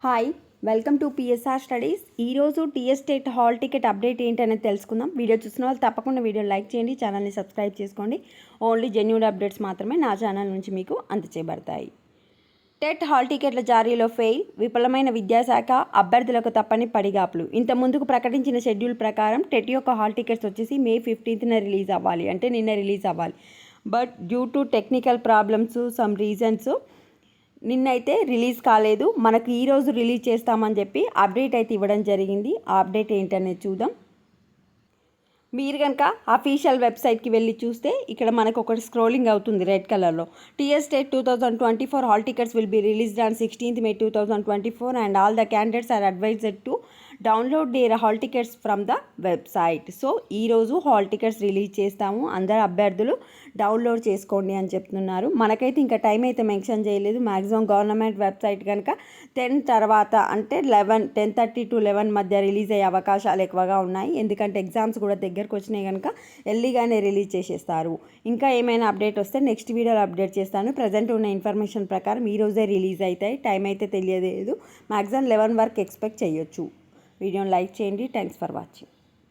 Hi, welcome to PSR studies. ఈరోజు TS state hall ticket update ఏంటనేది తెలుసుకుందాం. Video చూసిన వాళ్ళు తప్పకుండా వీడియో లైక్ చేయండి, ఛానల్ని సబ్స్క్రైబ్ చేసుకోండి. ఓన్లీ జెన్యూన్ అప్డేట్స్ మాత్రమే నా ఛానల్ నుంచి మీకు అందచేయబడతాయి. టెట్ హాల్ టికెట్ల జారీలో ఫెయిల్, విఫలమైన విద్యాశాఖ, అభ్యర్థులకు తప్పని పడిగాపులు. ఇంత ముందుకు ప్రకటించిన షెడ్యూల్ ప్రకారం టెట్ యొక్క హాల్ టికెట్స్ వచ్చేసి మే 15న రిలీజ్ అవ్వాలి, అంటే నిన్న రిలీజ్ అవ్వాలి. But due to technical problems, some reasons నిన్నైతే రిలీజ్ కాలేదు. మనకు ఈరోజు రిలీజ్ చేస్తామని చెప్పి అప్డేట్ అయితే ఇవ్వడం జరిగింది. ఆ అప్డేట్ ఏంటనేది చూద్దాం. మీరు కనుక అఫీషియల్ వెబ్సైట్కి వెళ్ళి చూస్తే ఇక్కడ మనకు ఒకటి స్క్రోలింగ్ అవుతుంది రెడ్ కలర్లో. TS state 2024 hall tickets will be released on 16th May 2024 and all the candidates are advised to download their hall tickets from the website. So ఈరోజు హాల్ టికెట్స్ రిలీజ్ చేస్తాము, అందరు అభ్యర్థులు డౌన్లోడ్ చేసుకోండి అని చెప్తున్నారు. మనకైతే ఇంకా టైం అయితే మెన్షన్ చేయలేదు. మ్యాక్సిమం గవర్నమెంట్ వెబ్సైట్ కనుక 10 తర్వాత అంటే 10:30 to 11 మధ్య రిలీజ్ అయ్యే అవకాశాలు ఎక్కువగా ఉన్నాయి. ఎందుకంటే ఎగ్జామ్స్ కూడా దగ్గరకు వచ్చినాయి కనుక ఎర్లీగానే రిలీజ్ చేసేస్తారు. ఇంకా ఏమైనా అప్డేట్ వస్తే నెక్స్ట్ వీడియోలో అప్డేట్ చేస్తాను. ప్రజెంట్ ఉన్న ఇన్ఫర్మేషన్ ప్రకారం ఈరోజే రిలీజ్ అవుతాయి. టైం అయితే తెలియలేదు. మ్యాక్సిమం 11 వరకు ఎక్స్పెక్ట్ చేయొచ్చు. వీడియోని లైక్ చేయండి. Thanks for watching.